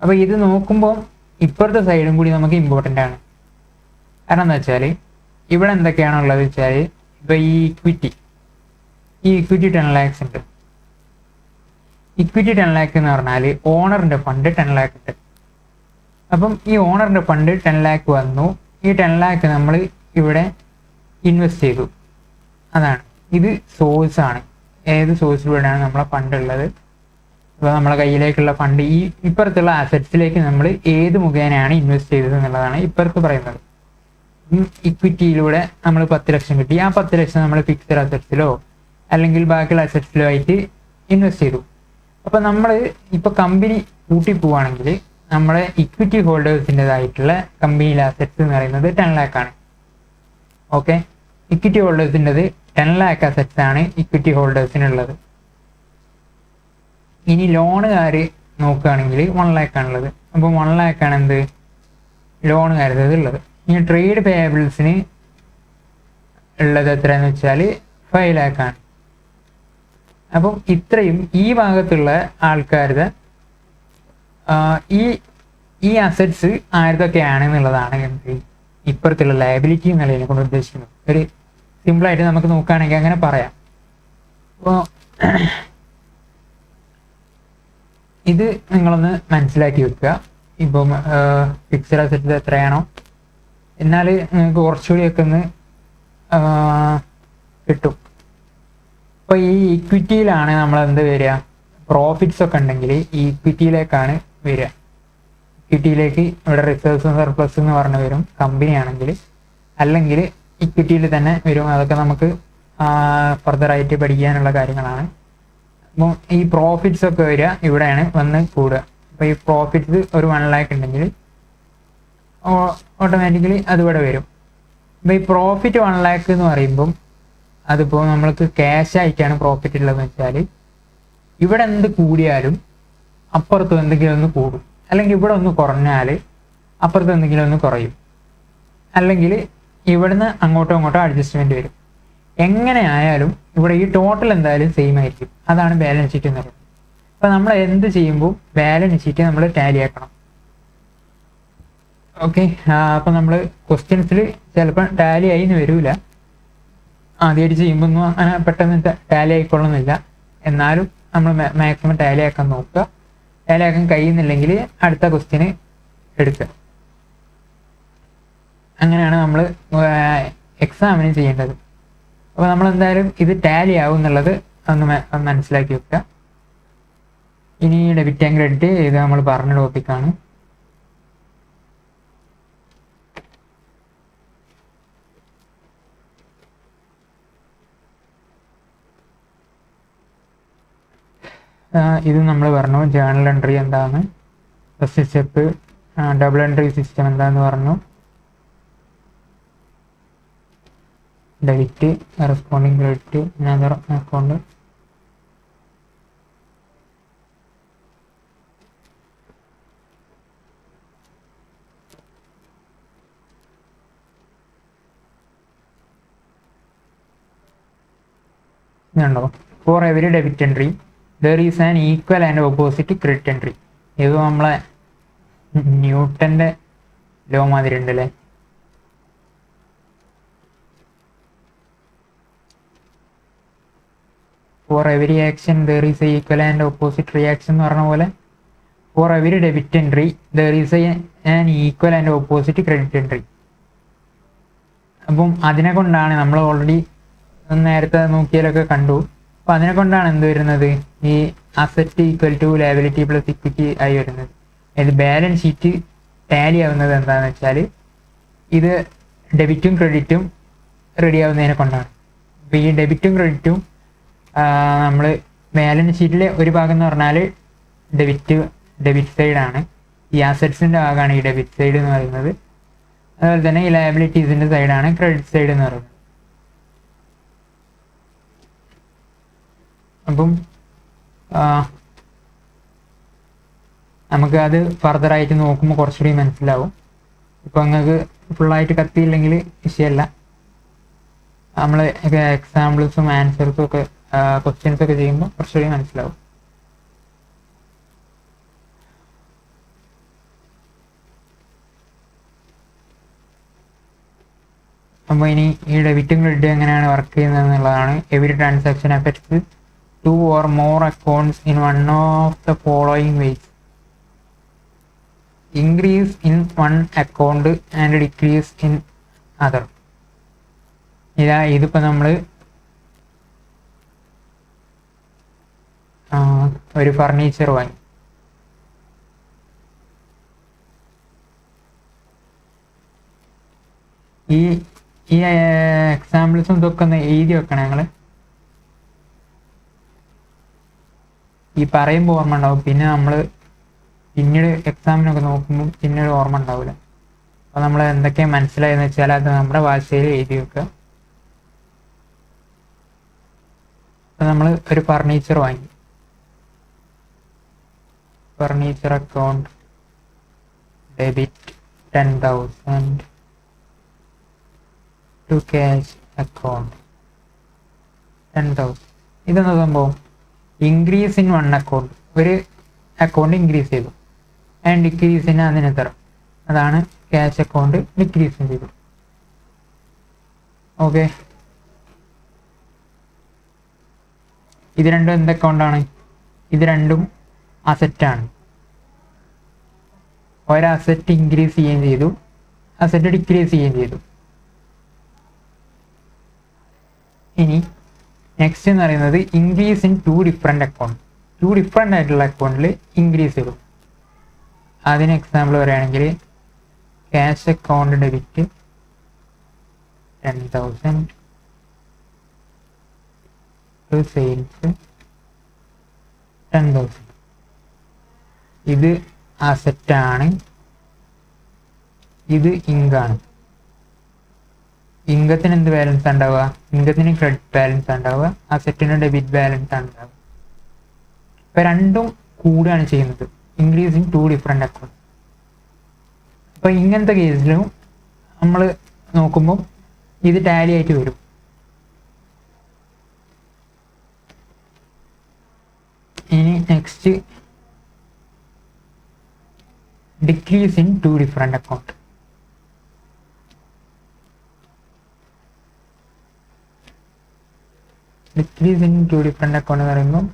അപ്പോൾ ഇത് നോക്കുമ്പോൾ ഇപ്പുറത്തെ സൈഡും കൂടി നമുക്ക് ഇമ്പോർട്ടൻ്റ് ആണ്. കാരണം എന്താ വെച്ചാൽ ഇവിടെ എന്തൊക്കെയാണുള്ളത് വെച്ചാൽ ഇപ്പോൾ ഈ ഇക്വിറ്റി 10 lakhs ഉണ്ട്. ഇക്വിറ്റി 10 lakh എന്ന് പറഞ്ഞാൽ ഓണറിൻ്റെ ഫണ്ട് 10 lakh ഉണ്ട്. അപ്പം ഈ ഓണറിൻ്റെ ഫണ്ട് 10 lakh വന്നു. ഈ 10 lakh നമ്മൾ ഇവിടെ ഇൻവെസ്റ്റ് ചെയ്തു. അതാണ് ഇത് സോഴ്സാണ്. ഏത് സോഴ്സിലൂടെയാണ് നമ്മളെ ഫണ്ട് ഉള്ളത്. അപ്പോൾ നമ്മളെ കയ്യിലേക്കുള്ള ഫണ്ട് ഈ ഇപ്പുറത്തുള്ള അസറ്റ്സിലേക്ക് നമ്മൾ ഏത് മുഖേനയാണ് ഇൻവെസ്റ്റ് ചെയ്തത് എന്നുള്ളതാണ് ഇപ്പുറത്ത് പറയുന്നത്. ഇക്വിറ്റിയിലൂടെ നമ്മൾ 10 ലക്ഷം കിട്ടി. ആ 10 ലക്ഷം നമ്മൾ ഫിക്സഡ് അസറ്റ്സിലോ അല്ലെങ്കിൽ ബാക്കിയുള്ള അസറ്റ്സിലോ ആയിട്ട് ഇൻവെസ്റ്റ് ചെയ്തു. അപ്പോൾ നമ്മൾ ഇപ്പോൾ കമ്പനി കൂട്ടി പോവുകയാണെങ്കിൽ നമ്മുടെ ഇക്വിറ്റി ഹോൾഡേഴ്സിൻ്റെതായിട്ടുള്ള കമ്പനിയിലെ അസറ്റ്സ് എന്ന് പറയുന്നത് 10 lakh ആണ്. ഓക്കെ, ഇക്വിറ്റി ഹോൾഡേഴ്സിൻ്റെത് 10 lakh അസറ്റ്സ് ആണ് ഇക്വിറ്റി ഹോൾഡേഴ്സിനുള്ളത്. ഇനി ലോണുകാർ നോക്കുകയാണെങ്കിൽ 1 lakh ആണുള്ളത്. അപ്പോൾ 1 lakh ആണ് എന്ത് ലോണുകാരുടേത് ഉള്ളത്. ഇനി ട്രേഡ് പേയബിൾസിന് ഉള്ളത് എത്രയാണെന്ന് വെച്ചാൽ 5 lakh ആണ്. അപ്പം ഇത്രയും ഈ ഭാഗത്തുള്ള ആൾക്കാരുടെ ഈ അസറ്റ്സ് ആരതൊക്കെയാണ് എന്നുള്ളതാണ് ഇപ്പുറത്തുള്ള ലയബിലിറ്റി എന്നുള്ളതിനെ കൊണ്ട് ഉദ്ദേശിക്കുന്നത്. ഒരു സിമ്പിളായിട്ട് നമുക്ക് നോക്കുകയാണെങ്കിൽ അങ്ങനെ പറയാം. അപ്പോൾ ഇത് നിങ്ങളൊന്ന് മനസ്സിലാക്കി വെക്കുക. ഇപ്പം ഫിക്സഡ് അസറ്റ്സ് എത്രയാണോ എന്നാൽ നിങ്ങൾക്ക് കുറച്ചുകൂടിയൊക്കെ ഒന്ന് കിട്ടും. അപ്പോൾ ഈ ഇക്വിറ്റിയിലാണ് നമ്മൾ എന്ത് വരിക, പ്രോഫിറ്റ്സ് ഒക്കെ ഉണ്ടെങ്കിൽ ഈ ഇക്വിറ്റിയിലേക്കാണ് വരിക. ഇക്വിറ്റിയിലേക്ക് ഇവിടെ റിസർവ്സ് സർപ്ലസ് എന്ന് പറഞ്ഞു വരും കമ്പനിയാണെങ്കിൽ, അല്ലെങ്കിൽ ഇക്വിറ്റിയിൽ തന്നെ വരും. അതൊക്കെ നമുക്ക് ഫർദറായിട്ട് പഠിക്കാനുള്ള കാര്യങ്ങളാണ്. അപ്പോൾ ഈ പ്രോഫിറ്റ്സ് ഒക്കെ വരിക ഇവിടെയാണ് വന്ന് കൂടുക. അപ്പോൾ ഈ പ്രോഫിറ്റ്സ് ഒരു 1 lakh ഉണ്ടെങ്കിൽ ഓട്ടോമാറ്റിക്കലി അതിവിടെ വരും. അപ്പോൾ ഈ പ്രോഫിറ്റ് 1 lakh എന്ന് പറയുമ്പം അതിപ്പോൾ നമ്മൾക്ക് ക്യാഷ് ആയിട്ടാണ് പ്രോഫിറ്റ് ഉള്ളതെന്ന് വെച്ചാൽ ഇവിടെ എന്ത് കൂടിയാലും അപ്പുറത്തും എന്തെങ്കിലും ഒന്ന് കൂടും, അല്ലെങ്കിൽ ഇവിടെ ഒന്ന് കുറഞ്ഞാൽ അപ്പുറത്ത് എന്തെങ്കിലും ഒന്ന് കുറയും, അല്ലെങ്കിൽ ഇവിടുന്ന് അങ്ങോട്ടോ അഡ്ജസ്റ്റ്മെൻറ്റ് വരും. എങ്ങനെ ആയാലും ഇവിടെ ഈ ടോട്ടൽ എന്തായാലും സെയിം ആയിരിക്കും. അതാണ് ബാലൻസ് ഷീറ്റ് എന്ന് പറയുന്നത്. അപ്പോൾ നമ്മൾ എന്ത് ചെയ്യുമ്പോൾ ബാലൻസ് ഷീറ്റ് നമ്മൾ ടാലി ആക്കണം. ഓക്കെ, അപ്പോൾ നമ്മൾ ക്വസ്റ്റ്യൻസിൽ ചിലപ്പോൾ ടാലി ആയി എന്ന് വരില്ല. ആദ്യമായിട്ട് ചെയ്യുമ്പോൾ ഒന്നും അങ്ങനെ പെട്ടെന്ന് ടാലി ആയിക്കൊള്ളുന്നില്ല. എന്നാലും നമ്മൾ മാക്സിമം ടാലി ആക്കാൻ നോക്കുക. ടാലി ആക്കാൻ കഴിയുന്നില്ലെങ്കിൽ അടുത്ത ക്വസ്റ്റ്യന് എടുക്കുക. അങ്ങനെയാണ് നമ്മൾ എക്സാമിന് ചെയ്യേണ്ടത്. അപ്പോൾ നമ്മളെന്തായാലും ഇത് ടാലി ആവും എന്നുള്ളത് ഒന്ന് മനസ്സിലാക്കി വെക്കുക. ഇനി ഡെബിറ്റ് ആൻഡ് ക്രെഡിറ്റ് ഇത് നമ്മൾ പറഞ്ഞ ടോപ്പിക്കാണ്. ഇത് നമ്മൾ പറഞ്ഞു ജേണൽ എൻട്രി എന്താണ്, first step double entry system എന്താണെന്ന് പറഞ്ഞു, debit corresponding credit another account, ഇതുണ്ടോ for every debit entry there is an equal and opposite credit entry. ഇത് നമ്മളെ ന്യൂട്ടൻ്റെ ലോ മാതിരി ഉണ്ടല്ലേ. For every action there is a equal and opposite reaction എന്ന് പറഞ്ഞ പോലെ for every debit entry there is an equal and opposite credit entry. അപ്പം അതിനെ കൊണ്ടാണ് നമ്മൾ ഓൾറെഡി നേരത്തെ നോക്കിയാലൊക്കെ കണ്ടു. അപ്പോൾ അതിനെ കൊണ്ടാണ് എന്ത് വരുന്നത്, ഈ asset equal to liability plus equity ആയി വരുന്നത്. ഇത് ബാലൻസ് ഷീറ്റ് ടാലി ആവുന്നത് എന്താണെന്ന് വെച്ചാൽ ഇത് ഡെബിറ്റും ക്രെഡിറ്റും റെഡി ആവുന്നതിനെ കൊണ്ടാണ്. അപ്പോൾ ഈ ഡെബിറ്റും ക്രെഡിറ്റും നമ്മൾ ബാലൻസ് ഷീറ്റിലെ ഒരു ഭാഗം എന്ന് പറഞ്ഞാൽ ഡെബിറ്റ് സൈഡാണ്. ഈ അസറ്റ്സിൻ്റെ ഭാഗമാണ് ഈ ഡെബിറ്റ് സൈഡ് എന്ന് പറയുന്നത്. അതുപോലെ തന്നെ ഈ ലയബിലിറ്റീസിൻ്റെ സൈഡാണ് ക്രെഡിറ്റ് സൈഡ് എന്ന് പറയുന്നത്. അപ്പം നമുക്ക് അത് ഫർദറായിട്ട് നോക്കുമ്പോൾ കുറച്ചുകൂടി മനസ്സിലാവും. ഇപ്പോൾ നിങ്ങൾക്ക് ഫുള്ളായിട്ട് കത്തിയില്ലെങ്കിൽ വിഷയമല്ല. നമ്മൾ എക്സാമ്പിൾസും ആൻസേഴ്സും ഒക്കെ ക്വസ്റ്റ്യൻസ് ഒക്കെ ചെയ്യുമ്പോൾ കുറച്ചുകൂടി മനസ്സിലാവും. അപ്പോൾ ഇനി ഈ ഡെബിറ്റും ക്രെഡിറ്റും എങ്ങനെയാണ് വർക്ക് ചെയ്യുന്നത് എന്നുള്ളതാണ്. Every transaction affects 2 or more accounts in one of the following ways: increase in one account and decrease in other. ഇതിപ്പോൾ നമ്മൾ ഒരു ഫർണിച്ചർ വാങ്ങി. ഈ എക്സാമ്പിൾസും ഇതൊക്കെ ഒന്ന് എഴുതി വെക്കണം. ഞങ്ങൾ ഈ പറയുമ്പോൾ ഓർമ്മ ഉണ്ടാവും, പിന്നെ നമ്മൾ പിന്നീട് എക്സാമിനൊക്കെ നോക്കുമ്പോൾ പിന്നീട് ഓർമ്മ ഉണ്ടാവില്ല. അപ്പോൾ നമ്മൾ എന്തൊക്കെ മനസ്സിലായെന്ന് വെച്ചാൽ അത് നമ്മുടെ ഭാഷയിൽ എഴുതി വെക്കുക. അപ്പോൾ നമ്മൾ ഒരു ഫർണിച്ചർ വാങ്ങി. Furniture account debit 10,000 to cash account 10,000. ഇതെന്താ സംഭവം? ഇൻക്രീസ് ഇൻ വൺ അക്കൗണ്ട്, ഒരു അക്കൗണ്ട് ഇൻക്രീസ് ചെയ്തു, ആൻഡ് ഡിക്രീസ് ഇൻ അതിനെത്ര, അതാണ് ക്യാഷ് അക്കൗണ്ട് ഡിക്രീസ് ചെയ്തു. ഓക്കെ, ഇത് രണ്ടും എന്ത് അക്കൗണ്ടാണ്? ഇത് രണ്ടും അസറ്റാണ്. ഒരു അസറ്റ് ഇൻക്രീസ് ചെയ്യുകയും ചെയ്തു, അസറ്റ് ഡിക്രീസ് ചെയ്യുകയും ചെയ്തു. ഇനി നെക്സ്റ്റ് എന്ന് പറയുന്നത് increase in 2 different account. 2 different ആയിട്ടുള്ള അക്കൗണ്ടിൽ ഇൻക്രീസ് ചെയ്തു. അതിന് എക്സാമ്പിൾ പറയുകയാണെങ്കിൽ cash account debit 10,000 to sales 10,000. ഇത് അസറ്റാണ്, ഇത് ഇങ്കാണ്. ഇൻകത്തിന് എന്ത് ബാലൻസ് ഉണ്ടാവുക? ഇൻകത്തിന് ക്രെഡിറ്റ് ബാലൻസ് ഉണ്ടാവുക, അസറ്റിന് ഡെബിറ്റ് ബാലൻസ് ഉണ്ടാവുക. ഇപ്പം രണ്ടും കൂടുകയാണ് ചെയ്യുന്നത്, ഇൻക്രീസ് ഇൻ 2 ഡിഫറെൻ്റ് അക്കൗണ്ട്. അപ്പോൾ ഇങ്ങനത്തെ കേസിലും നമ്മൾ നോക്കുമ്പോൾ ഇത് ടാലി ആയിട്ട് വരും. ഇനി next decrease in 2 different account. Decrease in 2 different account എന്ന് പറയുമ്പോൾ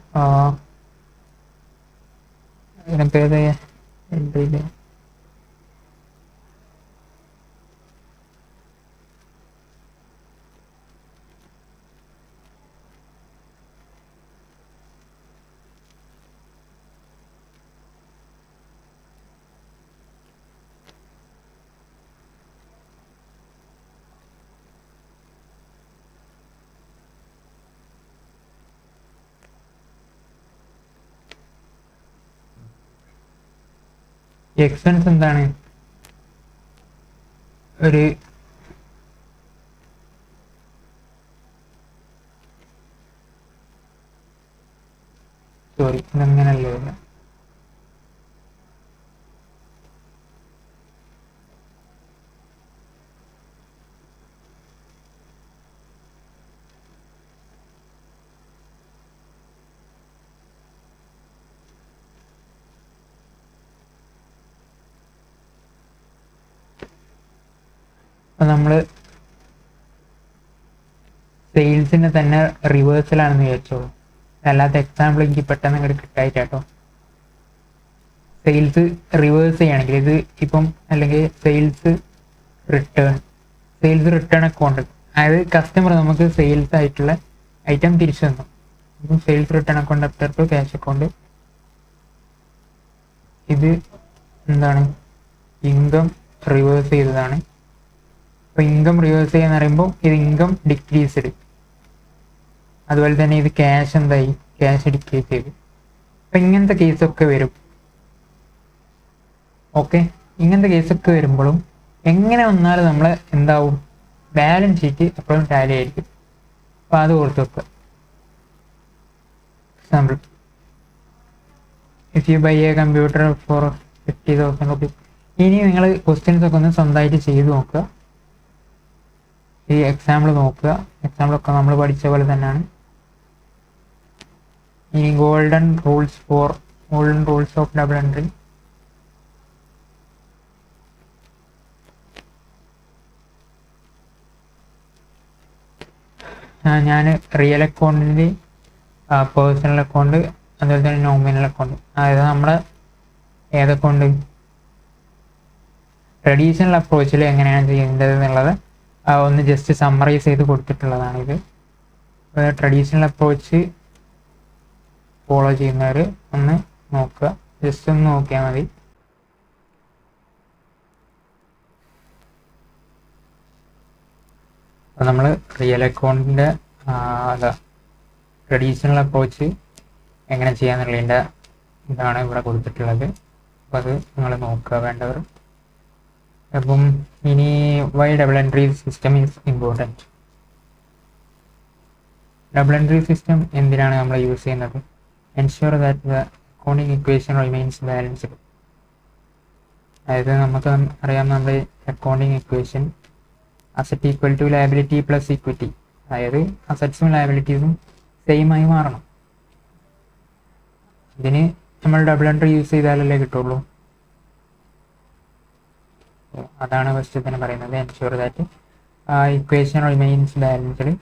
ഇതിനൊക്കെ എന്തില്ല എക്സ്പെൻസ് എന്താണ്? ഒരു സോറി ഇതങ്ങനല്ലേ വരിക. അപ്പോൾ നമ്മൾ സെയിൽസിന് തന്നെ റിവേഴ്സലാണെന്ന് വിചാരിച്ചോളൂ. അല്ലാത്ത എക്സാമ്പിൾ എനിക്ക് പെട്ടെന്ന് ഇങ്ങോട്ട് കിട്ടായിട്ടോ. സെയിൽസ് റിവേഴ്സ് ചെയ്യുകയാണെങ്കിൽ ഇത് ഇപ്പം അല്ലെങ്കിൽ സെയിൽസ് റിട്ടേൺ അക്കൗണ്ട്, അതായത് കസ്റ്റമർ നമുക്ക് സെയിൽസ് ആയിട്ടുള്ള ഐറ്റം തിരിച്ചു തന്നു. ഇപ്പം sales return account after to cash account. ഇത് എന്താണ്? ഇൻകം റിവേഴ്സ് ചെയ്തതാണ്. അപ്പോൾ ഇൻകം റിവേഴ്സ് ചെയ്യാന്ന് പറയുമ്പോൾ ഇത് ഇൻകം ഡിക്രീസ്ഡ്. അതുപോലെ തന്നെ ഇത് ക്യാഷ് എന്തായി? ക്യാഷ് ഡിക്രീസ് ചെയ്തു. അപ്പം ഇങ്ങനത്തെ കേസൊക്കെ വരും. ഓക്കെ, ഇങ്ങനത്തെ കേസൊക്കെ വരുമ്പോഴും എങ്ങനെ വന്നാലും നമ്മൾ എന്താവും? ബാലൻസ് ഷീറ്റ് എപ്പോഴും ടാലി ആയിരിക്കും. അപ്പോൾ അത് ഓർത്ത് വെക്കുക. Example if you buy a computer for 50,000 rupees. ഇനി നിങ്ങൾ ക്വസ്റ്റ്യൻസ് ഒക്കെ ഒന്ന് സ്വന്തമായിട്ട് ചെയ്ത് നോക്കുക. ഈ എക്സാമ്പിൾ നോക്കുക. എക്സാമ്പിളൊക്കെ നമ്മൾ പഠിച്ച പോലെ തന്നെയാണ്. ഇനി golden rules of double entry. ഞാൻ റിയൽ അക്കൗണ്ടിൽ പേഴ്സണൽ അക്കൗണ്ട് അതുപോലെ തന്നെ നോമിനൽ അക്കൗണ്ട്, അതായത് നമ്മുടെ ഏതക്കൗണ്ട് ട്രഡീഷണൽ അപ്രോച്ചിൽ എങ്ങനെയാണ് ചെയ്യേണ്ടത് എന്നുള്ളത് ഒന്ന് ജസ്റ്റ് സമ്മറൈസ് ചെയ്ത് കൊടുത്തിട്ടുള്ളതാണിത്. ട്രഡീഷണൽ അപ്രോച്ച് ഫോളോ ചെയ്യുന്നവർ ഒന്ന് നോക്കുക, ജസ്റ്റ് ഒന്ന് നോക്കിയാൽ മതി. അപ്പോൾ നമ്മൾ റിയൽ അക്കൗണ്ടിൻ്റെ ട്രഡീഷണൽ അപ്രോച്ച് എങ്ങനെ ചെയ്യാന്നുള്ളതിൻ്റെ ഇതാണ് ഇവിടെ കൊടുത്തിട്ടുള്ളത്. അപ്പോൾ അത് നിങ്ങൾ നോക്കുക വേണ്ടവർ. അപ്പം ഇനി why double entry system is important. Double entry system എന്തിനാണ് നമ്മൾ യൂസ് ചെയ്യുന്നത്? Ensure that the accounting equation remains balanced. അതായത് നമുക്ക് അറിയാം, നമ്മുടെ accounting equation asset equal to liability plus equity, അതായത് അസറ്റ്സും ലയബിലിറ്റീസും സെയിം ആയി മാറണം. ഇതിന് നമ്മൾ ഡബിൾ എൻട്രി യൂസ് ചെയ്താലല്ലേ കിട്ടുള്ളൂ. അതാണ് ഫസ്റ്റ് തന്നെ പറയുന്നത്, ensure that equation remains balanced.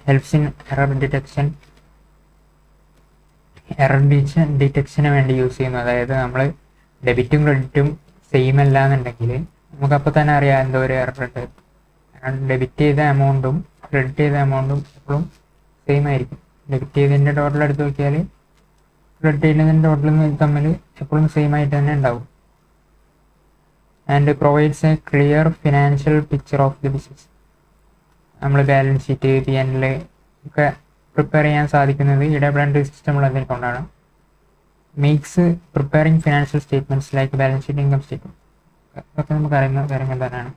Helps in error detection. Error ഡിറ്റക്ഷന് വേണ്ടി യൂസ് ചെയ്യുന്നു. അതായത് നമ്മൾ ഡെബിറ്റും ക്രെഡിറ്റും സെയിം അല്ല എന്നുണ്ടെങ്കിൽ നമുക്കപ്പോൾ തന്നെ അറിയാം എന്തോ ഒരു എറർ ഉണ്ട്. ഡെബിറ്റ് ചെയ്ത എമൗണ്ടും ക്രെഡിറ്റ് ചെയ്ത എമൗണ്ടും എപ്പോഴും സെയിം ആയിരിക്കും. ഡെബിറ്റ് ചെയ്തതിൻ്റെ ടോട്ടൽ എടുത്ത് നോക്കിയാൽ ക്രെഡിറ്റ് ചെയ്യുന്നതിൻ്റെ ടോട്ടൽ തമ്മിൽ എപ്പോഴും സെയിം ആയിട്ട് തന്നെ ഉണ്ടാവും. And provides A clear financial picture of the business. നമ്മൾ ബാലൻസ് ഷീറ്റ് PL ഒക്കെ പ്രിപ്പയർ ചെയ്യാൻ സാധിക്കുന്നത് ഈ ഡബിൾ എൻട്രി സിസ്റ്റം ഉള്ളതിനെ കൊണ്ടാണ്. Makes preparing financial statements like balance sheet, income statement, അതൊക്കെ നമുക്ക് അറിയുന്ന കാര്യങ്ങൾ തന്നെയാണ്.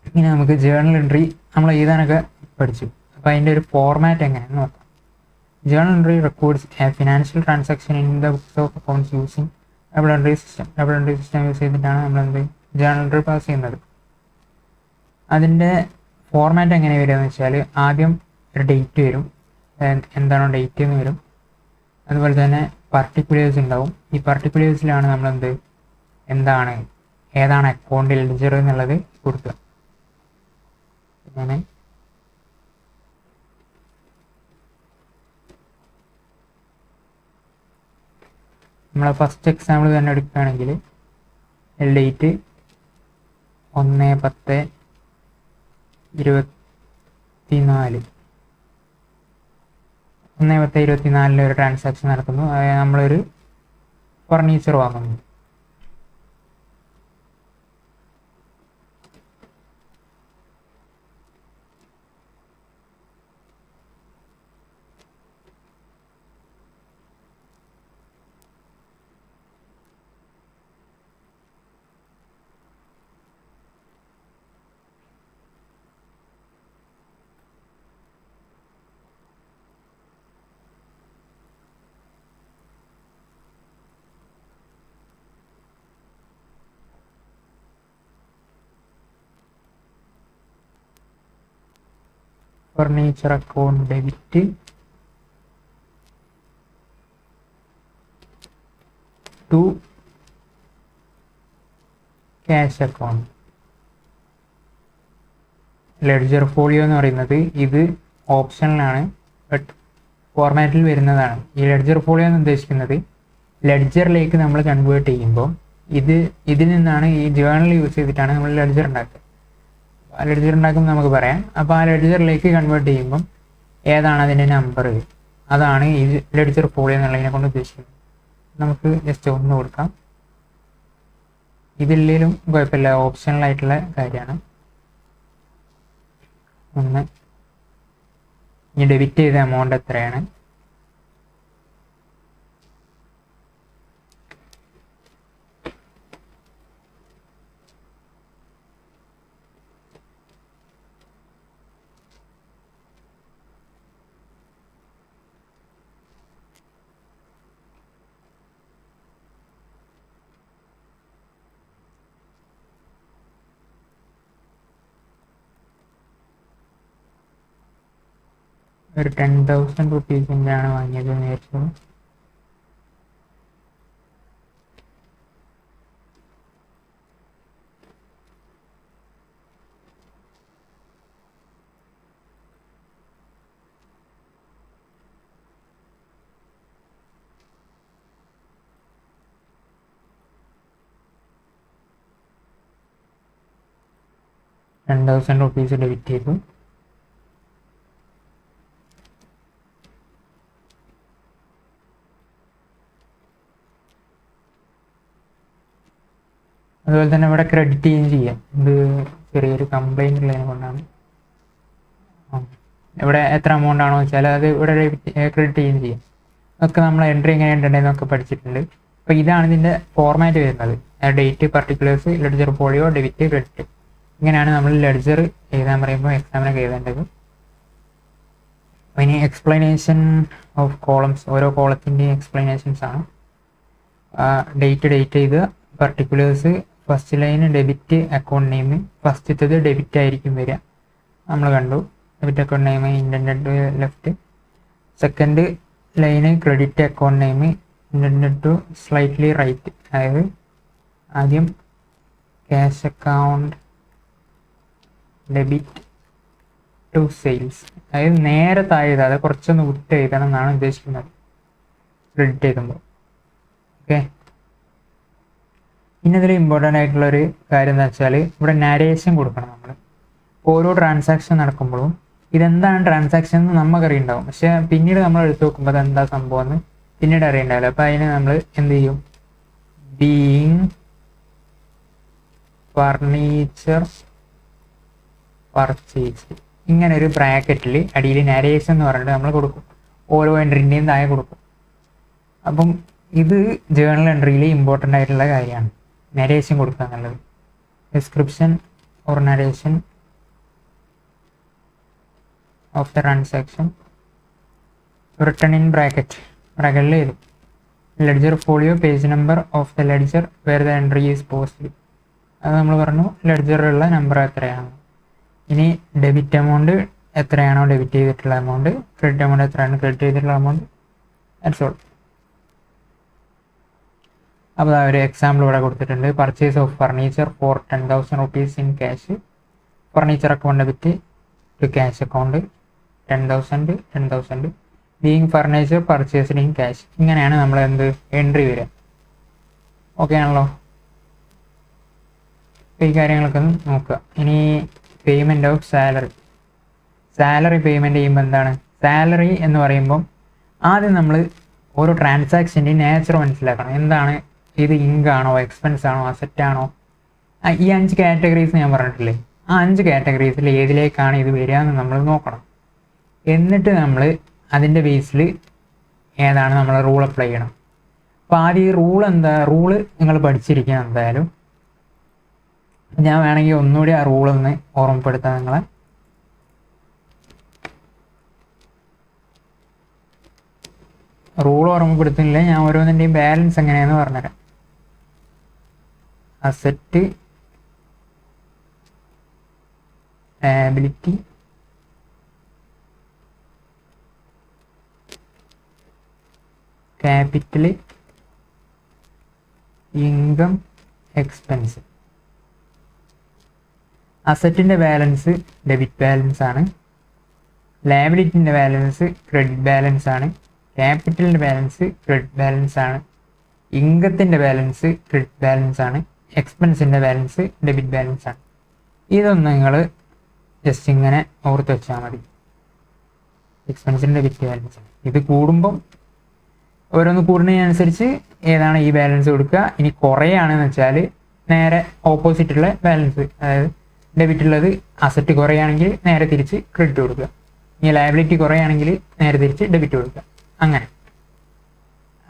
ഇങ്ങനെ നമുക്ക് ജേർണൽ എൻട്രി നമ്മൾ എഴുതാനൊക്കെ പഠിച്ചു. അപ്പോൾ അതിൻ്റെ ഒരു ഫോർമാറ്റ് എങ്ങനെയാണെന്ന് നോക്കാം. Journal entry records A financial transaction in the books of accounts using double entry system. Double entry system use ചെയ്തിട്ടാണ് നമ്മളെന്ത് ജേർണൽ എൻട്രി പാസ് ചെയ്യുന്നത്. അതിൻ്റെ ഫോർമാറ്റ് എങ്ങനെ വരിക എന്ന് വെച്ചാൽ ആദ്യം ഒരു ഡേറ്റ് വരും, എന്താണോ ഡേറ്റ് എന്ന് വരും. അതുപോലെ തന്നെ പർട്ടിക്കുലേഴ്സ് ഉണ്ടാവും. ഈ പർട്ടിക്കുലേഴ്സിലാണ് നമ്മളെന്ത് ഏതാണ് അക്കൗണ്ട് ലെഡ്ജർ എന്നുള്ളത് കൊടുക്കുക. അങ്ങനെ നമ്മളെ ഫസ്റ്റ് എക്സാമ്പിൾ തന്നെ എടുക്കുകയാണെങ്കിൽ ഡേറ്റ് 1/10/24, 1/10/24 ഒരു ട്രാൻസാക്ഷൻ നടക്കുന്നു. അതായത് നമ്മളൊരു ഫർണിച്ചർ വാങ്ങുന്നു. Furniture account debit to cash account. Ledger folio എന്ന് പറയുന്നത് ഇത് ഓപ്ഷനിലാണ്, ബട്ട് ഫോർമാറ്റിൽ വരുന്നതാണ്. ഈ ലെഡ്ജർ ഫോളിയോ എന്ന് ഉദ്ദേശിക്കുന്നത് ലെഡ്ജറിലേക്ക് നമ്മൾ കൺവേർട്ട് ചെയ്യുമ്പോൾ ഇതിൽ നിന്നാണ് ഈ ജേർണൽ യൂസ് ചെയ്തിട്ടാണ് നമ്മൾ ലെഡ്ജർ ഉണ്ടാക്കുക. ലെഡ്ജർ ഉണ്ടാക്കുമ്പോൾ നമുക്ക് പറയാം. അപ്പോൾ ആ ലെഡ്ജറിലേക്ക് കൺവേർട്ട് ചെയ്യുമ്പം ഏതാണ് അതിൻ്റെ നമ്പർ, അതാണ് ഈ ലെഡ്ജർ ഫോളിയോ എന്നുള്ളതിനെ കൊണ്ട് ഉദ്ദേശിക്കുന്നത്. നമുക്ക് ജസ്റ്റ് ഒന്ന് കൊടുക്കാം. ഇതില്ലെങ്കിലും കുഴപ്പമില്ല, ഓപ്ഷണലായിട്ടുള്ള കാര്യമാണ്. ഒന്ന് ഇനി ഡെബിറ്റ് ചെയ്ത എമൗണ്ട് എത്രയാണ്, ഒരു 10,000 റുപ്പീസിൻ്റെ ആണ് വാങ്ങിയത് നേരിട്ട്. ₹10,000 ഡെബിറ്റ് ചെയ്തു. അതുപോലെ തന്നെ ഇവിടെ ക്രെഡിറ്റ് ചെയ്യുകയും ചെയ്യാം. ഇത് ചെറിയൊരു കംപ്ലൈൻറ്റ് ഉള്ളതിനെ കൊണ്ടാണ്. ഇവിടെ എത്ര എമൗണ്ട് ആണോ വെച്ചാൽ അത് ഇവിടെ ക്രെഡിറ്റ് ചെയ്യുകയും ചെയ്യാം. അതൊക്കെ നമ്മൾ എൻട്രി എങ്ങനെ ഉണ്ടെന്നൊക്കെ പഠിച്ചിട്ടുണ്ട്. അപ്പോൾ ഇതാണ് ഇതിൻ്റെ ഫോർമാറ്റ് വരുന്നത്. Date, particulars, ledger polio, debit, credit. ഇങ്ങനെയാണ് നമ്മൾ ലെഡ്ജർ എഴുതാൻ പറയുമ്പോൾ എക്സാമിനൊക്കെ എഴുതേണ്ടത്. ഇനി എക്സ്പ്ലനേഷൻ ഓഫ് കോളംസ്, ഓരോ കോളത്തിൻ്റെയും എക്സ്പ്ലനേഷൻസ് ആണ്. ഡേറ്റ് ചെയ്ത്, particulars, first line debit account name, ഫസ്റ്റത്തത് ഡെബിറ്റ് ആയിരിക്കും വരിക, നമ്മൾ കണ്ടു. Debit account name indented to left. Second line credit account name indented to slightly right. അതായത് ആദ്യം cash account debit to sales, അതായത് നേരെ താഴെ എഴുതാതെ കുറച്ചൊന്ന് വിട്ട് എഴുതണം എന്നാണ് ഉദ്ദേശിക്കുന്നത് ക്രെഡിറ്റ് എഴുതുമ്പോൾ. ഓക്കെ. പിന്നെ ഇതിൽ ഇമ്പോർട്ടൻ്റ് ആയിട്ടുള്ളൊരു കാര്യം എന്താ വെച്ചാൽ ഇവിടെ നാരേഷൻ കൊടുക്കണം. നമ്മൾ ഓരോ ട്രാൻസാക്ഷൻ നടക്കുമ്പോഴും ഇതെന്താണ് ട്രാൻസാക്ഷൻ എന്ന് നമുക്കറിയുണ്ടാവും, പക്ഷെ പിന്നീട് നമ്മൾ എടുത്ത് നോക്കുമ്പോൾ അതെന്താ സംഭവം എന്ന് പിന്നീട് അറിയണ്ടാവില്ല. അപ്പോൾ അതിന് നമ്മൾ എന്ത് ചെയ്യും, ബീയിങ് ഫർണിച്ചർ പർച്ചേസ്, ഇങ്ങനെ ഒരു ബ്രാക്കറ്റിൽ അടിയിൽ നാരേഷൻ എന്ന് പറഞ്ഞിട്ട് നമ്മൾ കൊടുക്കും, ഓരോ എൻട്രീൻ്റെയും താഴെ കൊടുക്കും. അപ്പം ഇത് ജേർണൽ എൻട്രിയിൽ ഇമ്പോർട്ടൻ്റ് ആയിട്ടുള്ള കാര്യമാണ്, നരേഷൻ കൊടുക്കുക എന്നുള്ളത്. Description or narration of the transaction written in ബ്രാക്കറ്റിൽ എഴുതും. Ledger folio page number of the ledger where the entry is post. അത് നമ്മൾ പറഞ്ഞു ലെഡ്ജറിലുള്ള നമ്പർ എത്രയാണ്. ഇനി ഡെബിറ്റ് എമൗണ്ട് എത്രയാണോ ഡെബിറ്റ് ചെയ്തിട്ടുള്ള എമൗണ്ട്, ക്രെഡിറ്റ് എമൗണ്ട് എത്രയാണ് ക്രെഡിറ്റ് ചെയ്തിട്ടുള്ള എമൗണ്ട്, ദാറ്റ്സ് ഓൾ. അപ്പോൾ ഒരു എക്സാമ്പിൾ ഇവിടെ കൊടുത്തിട്ടുണ്ട്. Purchase of furniture for ₹10,000 in cash. Furniture account debit to cash account 10,000 being furniture purchased in cash. ഇങ്ങനെയാണ് നമ്മൾ എന്ത് എൻട്രി വരിക. ഓക്കെ ആണല്ലോ. ഈ കാര്യങ്ങളൊക്കെ ഒന്ന് നോക്കുക. ഇനി പേയ്മെൻറ്റ് ഓഫ് സാലറി പേയ്മെൻറ്റ് ചെയ്യുമ്പോൾ എന്താണ് സാലറി എന്ന് പറയുമ്പം ആദ്യം നമ്മൾ ഓരോ ട്രാൻസാക്ഷൻ്റെയും നേച്ചർ മനസ്സിലാക്കണം. എന്താണ് ഇത്, ഇൻകാണോ, എക്സ്പെൻസ് ആണോ, അസറ്റ് ആണോ? ഈ 5 കാറ്റഗറീസ് ഞാൻ പറഞ്ഞിട്ടില്ലേ, ആ 5 കാറ്റഗറീസിൽ ഏതിലേക്കാണ് ഇത് വരിക എന്ന് നമ്മൾ നോക്കണം. എന്നിട്ട് നമ്മൾ അതിൻ്റെ ബേസിൽ ഏതാണ് നമ്മൾ റൂൾ അപ്ലൈ ചെയ്യണം. അപ്പോൾ ആദ്യം ഈ റൂള് നിങ്ങൾ പഠിച്ചിരിക്കണം എന്തായാലും. ഞാൻ വേണമെങ്കിൽ ഒന്നുകൂടി ആ റൂളൊന്ന് ഓർമ്മപ്പെടുത്താം നിങ്ങളെ. റൂൾ ഓർമ്മപ്പെടുത്തുന്നില്ല, ഞാൻ ഓരോന്നിൻ്റെയും ബാലൻസ് എങ്ങനെയാണെന്ന് പറഞ്ഞുതരാം. Asset, liability, capital, income, expense. അസറ്റിൻ്റെ ബാലൻസ് ഡെബിറ്റ് ബാലൻസ് ആണ്, ലയബിലിറ്റിൻ്റെ ബാലൻസ് ക്രെഡിറ്റ് ബാലൻസ് ആണ്, ക്യാപിറ്റലിൻ്റെ ബാലൻസ് ക്രെഡിറ്റ് ബാലൻസ് ആണ്, ഇൻകത്തിൻ്റെ ബാലൻസ് ക്രെഡിറ്റ് ബാലൻസ് ആണ്, എക്സ്പെൻസിൻ്റെ ബാലൻസ് ഡെബിറ്റ് ബാലൻസ് ആണ്. ഇതൊന്ന് നിങ്ങൾ ജസ്റ്റ് ഇങ്ങനെ ഓർത്ത് വെച്ചാൽ മതി. എക്സ്പെൻസിൻ്റെ ഡെബിറ്റ് ബാലൻസ് ഇത് കൂടുമ്പം ഓരോന്ന് കൂടുന്നതിനനുസരിച്ച് ഏതാണ് ഈ ബാലൻസ് കൊടുക്കുക. ഇനി കുറയാണെന്ന് വെച്ചാൽ നേരെ ഓപ്പോസിറ്റുള്ള ബാലൻസ്, അതായത് ഡെബിറ്റ് ഉള്ളത് അസറ്റ് കുറയുകയാണെങ്കിൽ നേരെ തിരിച്ച് ക്രെഡിറ്റ് കൊടുക്കുക, ഇനി ലയബിലിറ്റി കുറയുകയാണെങ്കിൽ നേരെ തിരിച്ച് ഡെബിറ്റ് കൊടുക്കുക.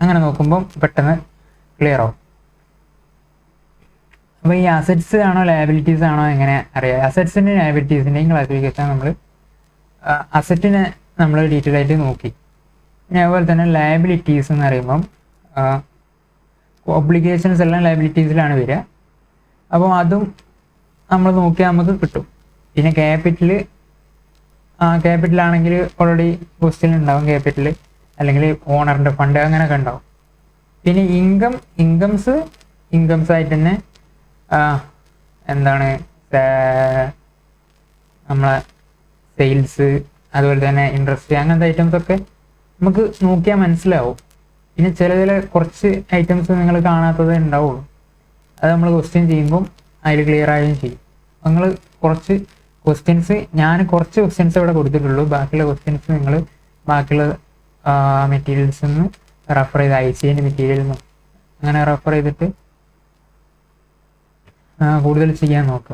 അങ്ങനെ നോക്കുമ്പം പെട്ടെന്ന് ക്ലിയർ ആവും. അപ്പോൾ ഈ അസറ്റ്സ് ആണോ ലയബിലിറ്റീസ് ആണോ എങ്ങനെ അറിയാം? അസറ്റ്സിൻ്റെയും ലയബിലിറ്റീസിൻ്റെയും ക്ലാസിഫിക്കേഷൻ നമ്മൾ അസറ്റിനെ നമ്മൾ ഡീറ്റെയിൽ ആയിട്ട് നോക്കി. പിന്നെ അതുപോലെ തന്നെ ലയബിലിറ്റീസ് എന്ന് പറയുമ്പം ഒബ്ലിഗേഷൻസ് എല്ലാം ലയബിലിറ്റീസിലാണ് വരിക. അപ്പോൾ അതും നമ്മൾ നോക്കിയാൽ നമുക്ക് കിട്ടും. പിന്നെ ക്യാപിറ്റലാണെങ്കിൽ ഓൾറെഡി ക്വസ്റ്റ്യൻ ഉണ്ടാവും ക്യാപിറ്റൽ, അല്ലെങ്കിൽ ഓണറിൻ്റെ ഫണ്ട് അങ്ങനെയൊക്കെ ഉണ്ടാവും. പിന്നെ ഇൻകംസ് ആയിട്ട് തന്നെ എന്താണ് നമ്മളെ സെയിൽസ്, അതുപോലെ തന്നെ ഇൻട്രസ്റ്റ്, അങ്ങനത്തെ ഐറ്റംസൊക്കെ നമുക്ക് നോക്കിയാൽ മനസ്സിലാവും. പിന്നെ ചില കുറച്ച് ഐറ്റംസ് നിങ്ങൾ കാണാത്തത് ഉണ്ടാവുള്ളൂ, അത് നമ്മൾ ക്വസ്റ്റ്യൻ ചെയ്യുമ്പം അതിൽ ക്ലിയർ ആവുകയും ചെയ്യും. നിങ്ങൾ കുറച്ച് ക്വസ്റ്റ്യൻസ്, ഞാൻ കുറച്ച് ക്വസ്റ്റ്യൻസ് ഇവിടെ കൊടുത്തിട്ടുള്ളൂ, ബാക്കിയുള്ള ക്വസ്റ്റ്യൻസ് നിങ്ങൾ ബാക്കിയുള്ള മെറ്റീരിയൽസിൽ നിന്ന് റെഫർ ചെയ്ത് ICAൻ്റെ മെറ്റീരിയലിൽ നിന്ന് അങ്ങനെ റെഫർ ചെയ്തിട്ട് കൂടുതൽ ചെയ്യാൻ നോക്കുക.